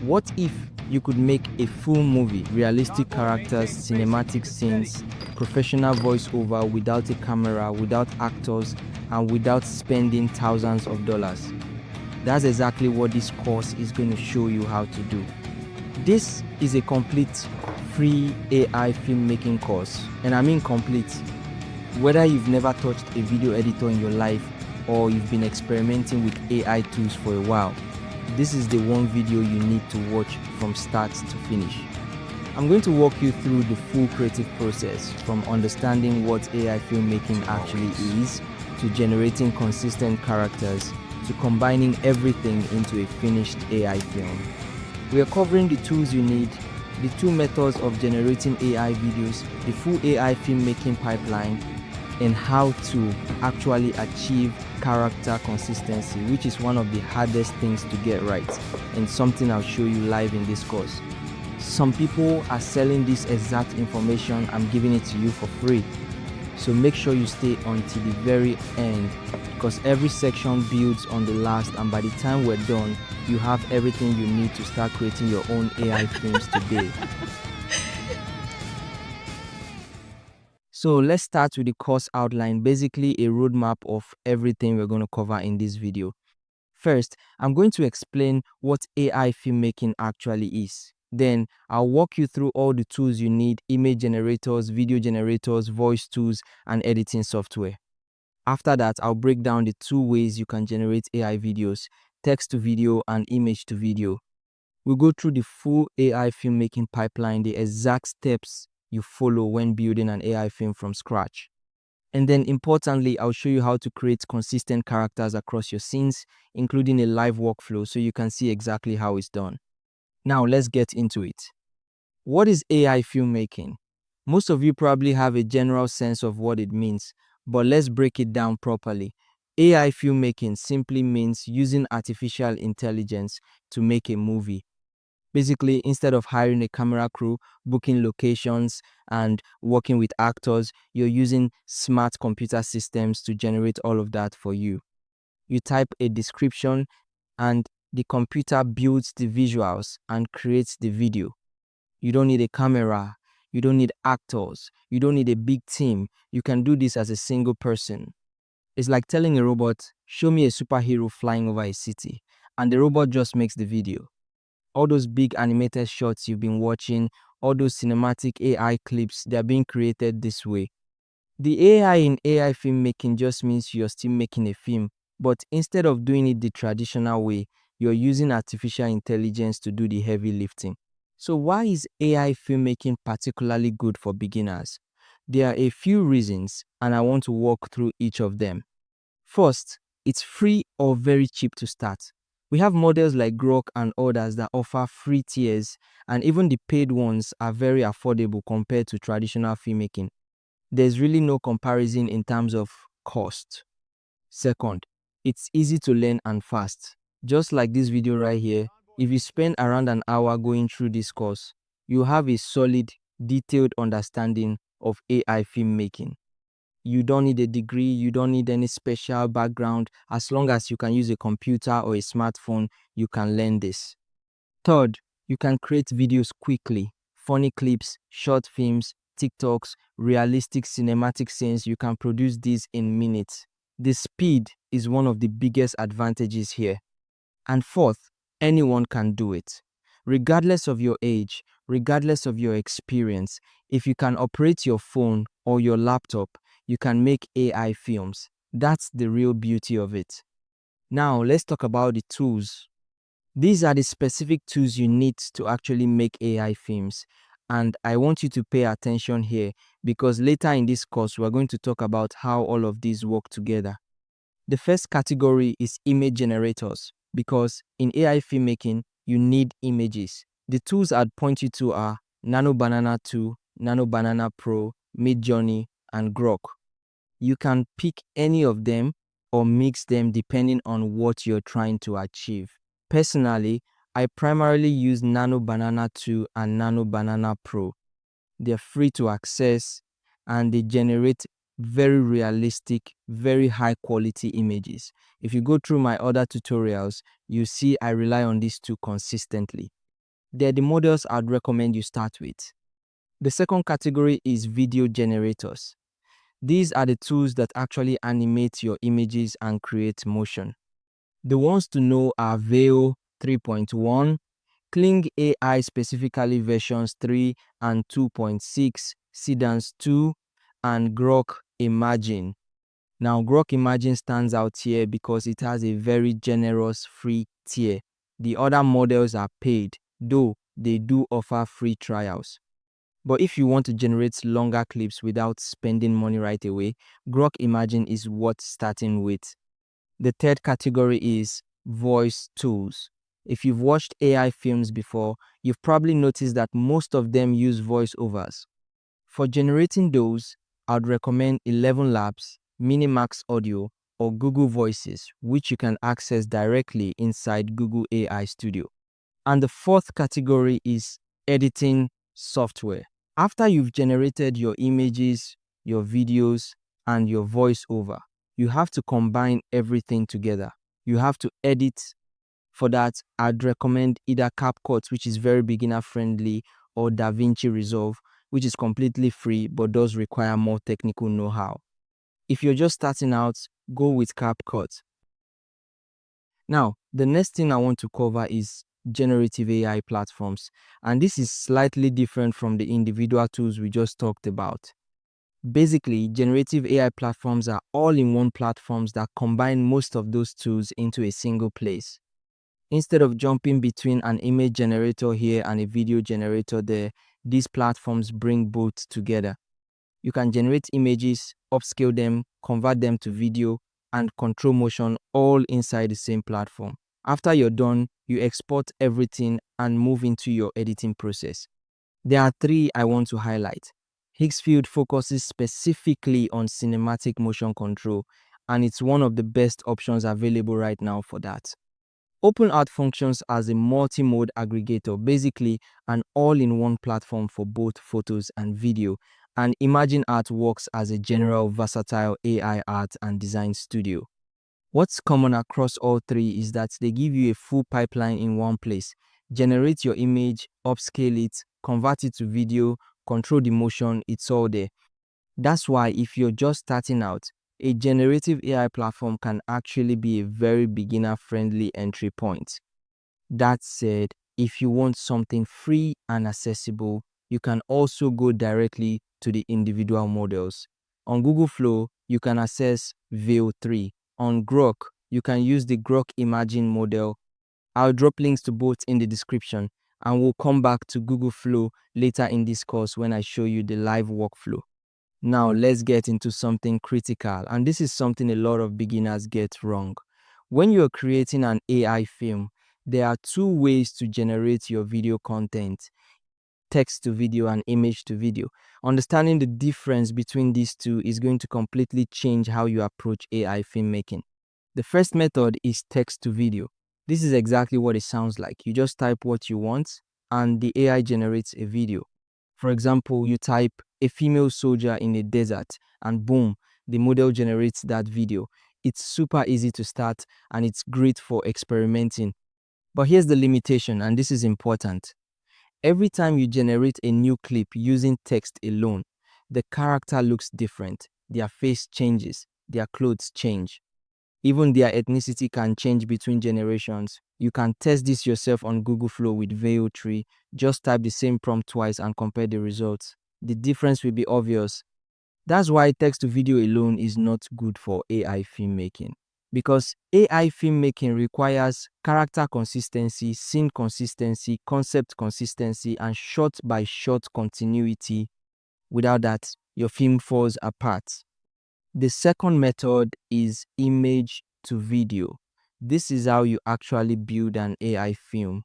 What if you could make a full movie, realistic characters, cinematic scenes, professional voiceover without a camera, without actors, and without spending thousands of dollars? That's exactly what this course is going to show you how to do. This is a complete free AI filmmaking course, and I mean complete. Whether you've never touched a video editor in your life or you've been experimenting with AI tools for a while, this is the one video you need to watch from start to finish. I'm going to walk you through the full creative process, from understanding what AI filmmaking actually is, to generating consistent characters, to combining everything into a finished AI film. We are covering the tools you need, the two methods of generating AI videos, the full AI filmmaking pipeline, and how to actually achieve character consistency, which is one of the hardest things to get right, and something I'll show you live in this course. Some people are selling this exact information. I'm giving it to you for free. So make sure you stay until the very end, because every section builds on the last, and by the time we're done, you have everything you need to start creating your own AI films today. So let's start with the course outline, basically a roadmap of everything we're going to cover in this video. First, I'm going to explain what AI filmmaking actually is. Then I'll walk you through all the tools you need: image generators, video generators, voice tools, and editing software. After that, I'll break down the two ways you can generate AI videos: text to video and image to video. We'll go through the full AI filmmaking pipeline, the exact steps you follow when building an AI film from scratch. And then importantly, I'll show you how to create consistent characters across your scenes, including a live workflow, so you can see exactly how it's done. Now let's get into it. What is AI filmmaking? Most of you probably have a general sense of what it means, but let's break it down properly. AI filmmaking simply means using artificial intelligence to make a movie. Basically, instead of hiring a camera crew, booking locations, and working with actors, you're using smart computer systems to generate all of that for you. You type a description, and the computer builds the visuals and creates the video. You don't need a camera. You don't need actors. You don't need a big team. You can do this as a single person. It's like telling a robot, show me a superhero flying over a city, and the robot just makes the video. All those big animated shots you've been watching, all those cinematic AI clips, they're being created this way. The AI in AI filmmaking just means you're still making a film, but instead of doing it the traditional way, you're using artificial intelligence to do the heavy lifting. So why is AI filmmaking particularly good for beginners? There are a few reasons, and I want to walk through each of them. First, it's free or very cheap to start. We have models like Grok and others that offer free tiers, and even the paid ones are very affordable compared to traditional filmmaking. There's really no comparison in terms of cost. Second, it's easy to learn and fast. Just like this video right here, if you spend around an hour going through this course, you have a solid, detailed understanding of AI filmmaking. You don't need a degree, you don't need any special background. As long as you can use a computer or a smartphone, you can learn this. Third, you can create videos quickly. Funny clips, short films, TikToks, realistic cinematic scenes, you can produce these in minutes. The speed is one of the biggest advantages here. And fourth, anyone can do it. Regardless of your age, regardless of your experience, if you can operate your phone or your laptop, you can make AI films. That's the real beauty of it. Now, let's talk about the tools. These are the specific tools you need to actually make AI films. And I want you to pay attention here, because later in this course, we're going to talk about how all of these work together. The first category is image generators, because in AI filmmaking, you need images. The tools I'd point you to are Nanobanana 2, Nanobanana Pro, Midjourney, and Grok. You can pick any of them or mix them depending on what you're trying to achieve. Personally, I primarily use Nanobanana 2 and Nanobanana Pro. They're free to access, and they generate very realistic, very high quality images. If you go through my other tutorials, you see I rely on these two consistently. They're the models I'd recommend you start with. The second category is video generators. These are the tools that actually animate your images and create motion. The ones to know are Veo 3.1, Kling AI specifically versions 3 and 2.6, Sedance 2, and Grok Imagine. Now, Grok Imagine stands out here because it has a very generous free tier. The other models are paid, though they do offer free trials. But if you want to generate longer clips without spending money right away, Grok Imagine is worth starting with. The third category is voice tools. If you've watched AI films before, you've probably noticed that most of them use voiceovers. For generating those, I'd recommend 11 Labs, Minimax Audio, or Google Voices, which you can access directly inside Google AI Studio. And the fourth category is editing software. After you've generated your images, your videos, and your voiceover, you have to combine everything together. You have to edit. For that, I'd recommend either CapCut, which is very beginner friendly, or DaVinci Resolve, which is completely free but does require more technical know-how. If you're just starting out, go with CapCut. Now, the next thing I want to cover is generative AI platforms, and this is slightly different from the individual tools we just talked about. Basically, generative AI platforms are all-in-one platforms that combine most of those tools into a single place. Instead of jumping between an image generator here and a video generator there, these platforms bring both together. You can generate images, upscale them, convert them to video, and control motion all inside the same platform. After you're done, you export everything and move into your editing process. There are three I want to highlight. Higgsfield focuses specifically on cinematic motion control, and it's one of the best options available right now for that. OpenArt functions as a multi-mode aggregator, basically an all-in-one platform for both photos and video, and ImagineArt works as a general versatile AI art and design studio. What's common across all three is that they give you a full pipeline in one place. Generate your image, upscale it, convert it to video, control the motion, it's all there. That's why if you're just starting out, a generative AI platform can actually be a very beginner-friendly entry point. That said, if you want something free and accessible, you can also go directly to the individual models. On Google Flow, you can access Veo 3. On Grok, you can use the Grok Imagine model. I'll drop links to both in the description, and we'll come back to Google Flow later in this course when I show you the live workflow. Now let's get into something critical, and this is something a lot of beginners get wrong. When you're creating an AI film, there are two ways to generate your video content: text to video and image to video. Understanding the difference between these two is going to completely change how you approach AI filmmaking. The first method is text to video. This is exactly what it sounds like. You just type what you want and the AI generates a video. For example, you type a female soldier in a desert and boom, the model generates that video. It's super easy to start and it's great for experimenting. But here's the limitation, and this is important. Every time you generate a new clip using text alone, the character looks different. Their face changes, their clothes change. Even their ethnicity can change between generations. You can test this yourself on Google Flow with Veo 3. Just type the same prompt twice and compare the results. The difference will be obvious. That's why text to video alone is not good for AI filmmaking. Because AI filmmaking requires character consistency, scene consistency, concept consistency, and shot-by-shot continuity. Without that, your film falls apart. The second method is image to video. This is how you actually build an AI film.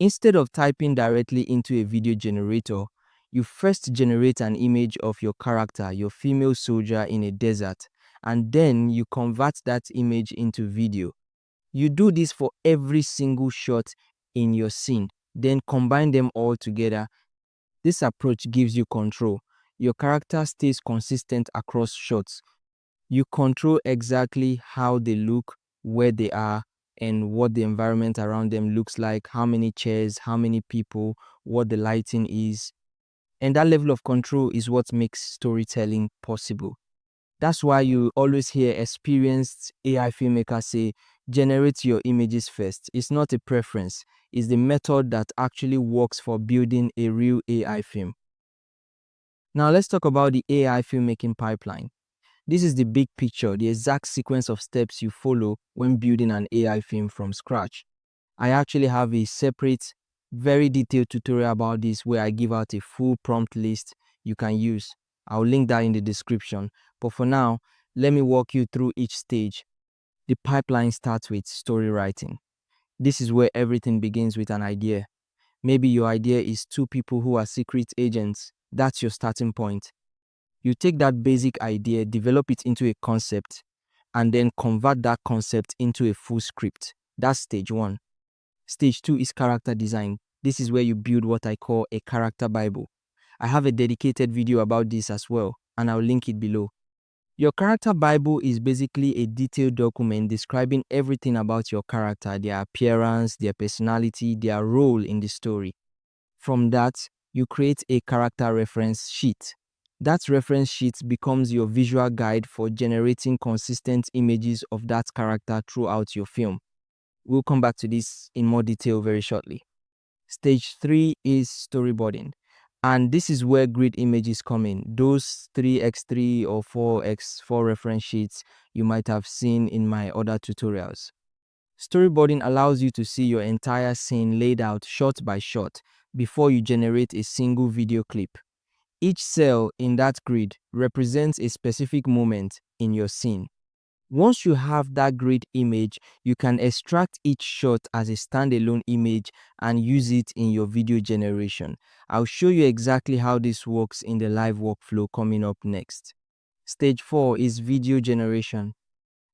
Instead of typing directly into a video generator, you first generate an image of your character, your female soldier in a desert, and then you convert that image into video. You do this for every single shot in your scene, then combine them all together. This approach gives you control. Your character stays consistent across shots. You control exactly how they look, where they are, and what the environment around them looks like, how many chairs, how many people, what the lighting is. And that level of control is what makes storytelling possible. That's why you always hear experienced AI filmmakers say, generate your images first. It's not a preference, it's the method that actually works for building a real AI film. Now let's talk about the AI filmmaking pipeline. This is the big picture, the exact sequence of steps you follow when building an AI film from scratch. I actually have a separate, very detailed tutorial about this where I give out a full prompt list you can use. I'll link that in the description. But for now, let me walk you through each stage. The pipeline starts with story writing. This is where everything begins with an idea. Maybe your idea is two people who are secret agents. That's your starting point. You take that basic idea, develop it into a concept, and then convert that concept into a full script. That's stage one. Stage two is character design. This is where you build what I call a character Bible. I have a dedicated video about this as well, and I'll link it below. Your character Bible is basically a detailed document describing everything about your character, their appearance, their personality, their role in the story. From that, you create a character reference sheet. That reference sheet becomes your visual guide for generating consistent images of that character throughout your film. We'll come back to this in more detail very shortly. Stage 3 is storyboarding. And this is where grid images come in. Those 3x3 or 4x4 reference sheets you might have seen in my other tutorials. Storyboarding allows you to see your entire scene laid out shot by shot before you generate a single video clip. Each cell in that grid represents a specific moment in your scene. Once you have that grid image, you can extract each shot as a standalone image and use it in your video generation. I'll show you exactly how this works in the live workflow coming up next. Stage 4 is video generation.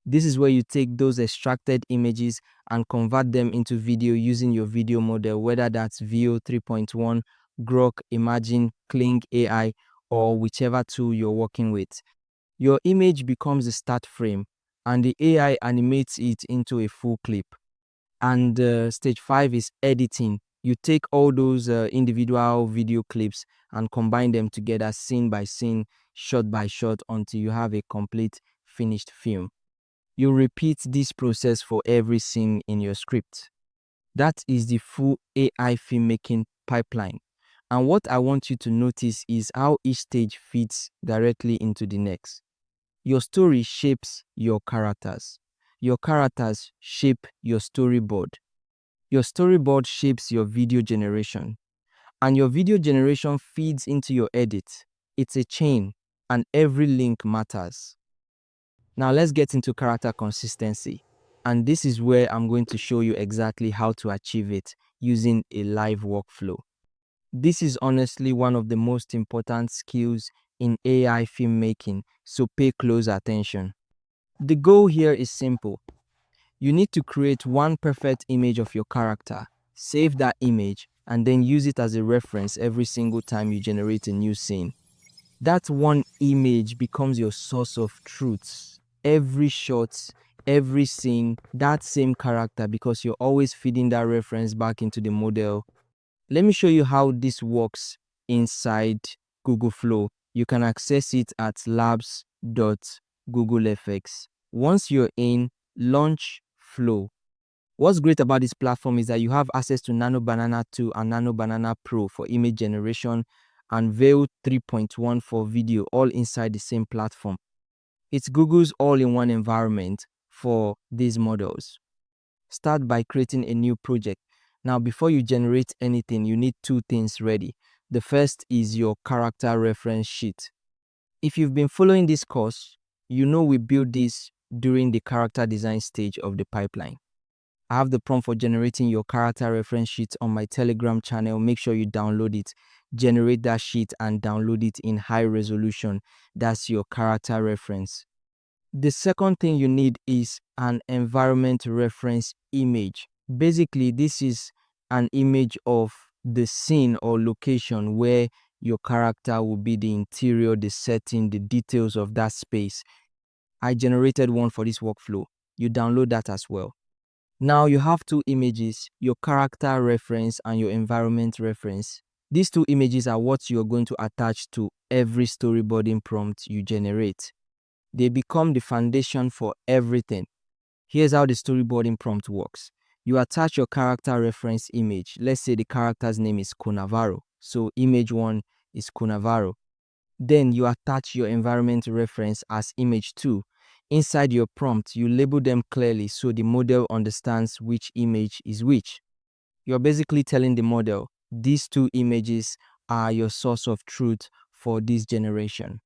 This is where you take those extracted images and convert them into video using your video model, whether that's VO 3.1, Grok, Imagine, Kling AI, or whichever tool you're working with. Your image becomes the start frame, and the AI animates it into a full clip. And stage 5 is editing. You take all those individual video clips and combine them together scene by scene, shot by shot until you have a complete finished film. You repeat this process for every scene in your script. That is the full AI filmmaking pipeline. And what I want you to notice is how each stage fits directly into the next. Your story shapes your characters. Your characters shape your storyboard. Your storyboard shapes your video generation. And your video generation feeds into your edit. It's a chain, and every link matters. Now let's get into character consistency. And this is where I'm going to show you exactly how to achieve it using a live workflow. This is honestly one of the most important skills in AI filmmaking, so pay close attention. The goal here is simple. You need to create one perfect image of your character, save that image, and then use it as a reference every single time you generate a new scene. That one image becomes your source of truths. Every shot, every scene, that same character, because you're always feeding that reference back into the model. Let me show you how this works inside Google Flow. You can access it at labs.googleFX. Once you're in, launch Flow. What's great about this platform is that you have access to Nanobanana 2 and Nanobanana Pro for image generation and VO 3.1 for video, all inside the same platform. It's Google's all-in-one environment for these models. Start by creating a new project. Now, before you generate anything, you need two things ready. The first is your character reference sheet. If you've been following this course, you know we built this during the character design stage of the pipeline. I have the prompt for generating your character reference sheet on my Telegram channel. Make sure you download it. Generate that sheet and download it in high resolution. That's your character reference. The second thing you need is an environment reference image. Basically, this is an image of the scene or location where your character will be, the interior, the setting, the details of that space. I generated one for this workflow. You download that as well. Now you have two images, your character reference and your environment reference. These two images are what you're going to attach to every storyboarding prompt you generate. They become the foundation for everything. Here's how the storyboarding prompt works. You attach your character reference image. Let's say the character's name is Cunnavarro. So image 1 is Cunnavarro. Then you attach your environment reference as image 2. Inside your prompt, you label them clearly so the model understands which image is which. You're basically telling the model, these two images are your source of truth for this generation.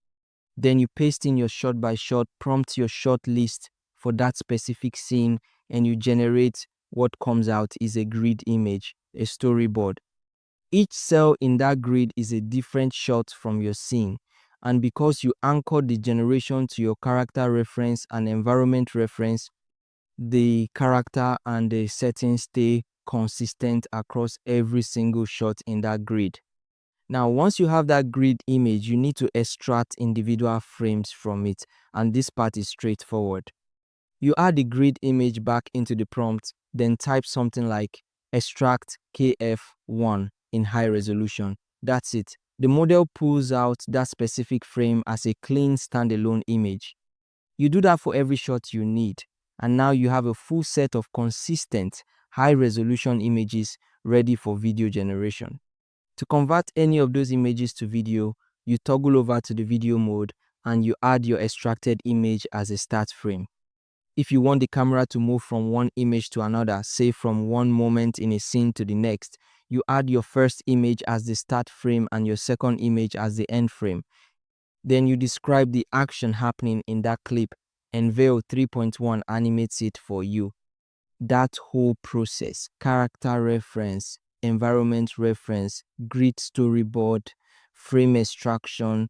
Then you paste in your shot by shot, prompt your shot list for that specific scene, and you generate what comes out is a grid image, a storyboard. Each cell in that grid is a different shot from your scene. And because you anchor the generation to your character reference and environment reference, the character and the settings stay consistent across every single shot in that grid. Now, once you have that grid image, you need to extract individual frames from it, and this part is straightforward. You add the grid image back into the prompt, then type something like extract KF1 in high resolution. That's it. The model pulls out that specific frame as a clean standalone image. You do that for every shot you need, and now you have a full set of consistent high-resolution images ready for video generation. To convert any of those images to video, you toggle over to the video mode and you add your extracted image as a start frame. If you want the camera to move from one image to another, say from one moment in a scene to the next, you add your first image as the start frame and your second image as the end frame. Then you describe the action happening in that clip, and Veil 3.1 animates it for you. That whole process, character reference, environment reference, grid storyboard, frame extraction,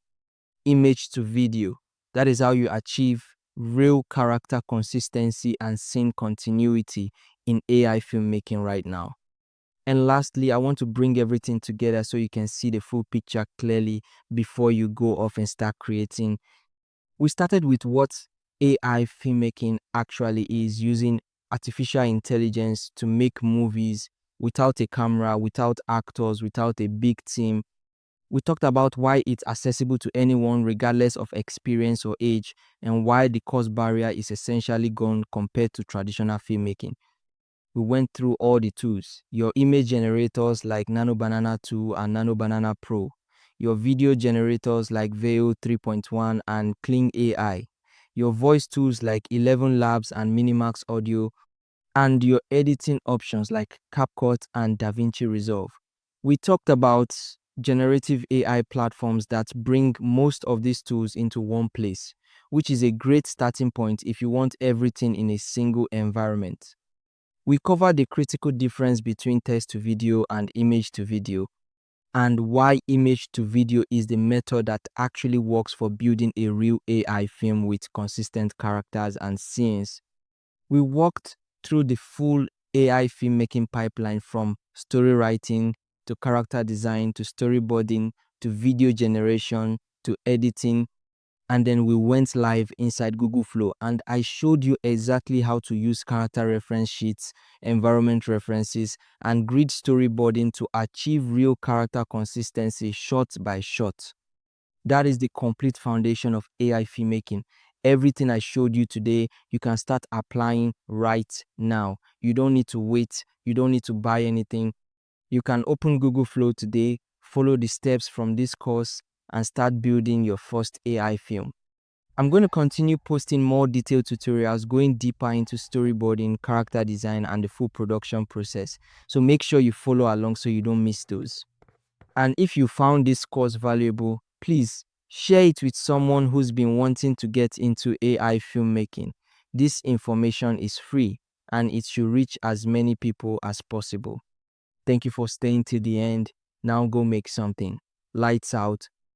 image to video. That is how you achieve real character consistency and scene continuity in AI filmmaking right now. And lastly, I want to bring everything together so you can see the full picture clearly before you go off and start creating. We started with what AI filmmaking actually is, using artificial intelligence to make movies without a camera, without actors, without a big team. We talked about why it's accessible to anyone regardless of experience or age, and why the cost barrier is essentially gone compared to traditional filmmaking. We went through all the tools, your image generators like Nanobanana 2 and Nanobanana Pro, your video generators like Veil 3.1 and Kling AI, your voice tools like 11 Labs and Minimax Audio, and your editing options like CapCut and DaVinci Resolve. We talked about generative AI platforms that bring most of these tools into one place, which is a great starting point if you want everything in a single environment. We covered the critical difference between text to video and image to video, and why image to video is the method that actually works for building a real AI film with consistent characters and scenes. We walked through the full AI filmmaking pipeline, from story writing to character design to storyboarding to video generation to editing, and then we went live inside Google Flow and I showed you exactly how to use character reference sheets, environment references, and grid storyboarding to achieve real character consistency shot by shot. That is the complete foundation of AI filmmaking. Everything I showed you today, you can start applying right now. You don't need to wait. You don't need to buy anything. You can open Google Flow today, follow the steps from this course, and start building your first AI film. I'm going to continue posting more detailed tutorials going deeper into storyboarding, character design, and the full production process. So make sure you follow along so you don't miss those. And if you found this course valuable, please share it with someone who's been wanting to get into AI filmmaking. This information is free and it should reach as many people as possible. Thank you for staying till the end. Now go make something. Lights out.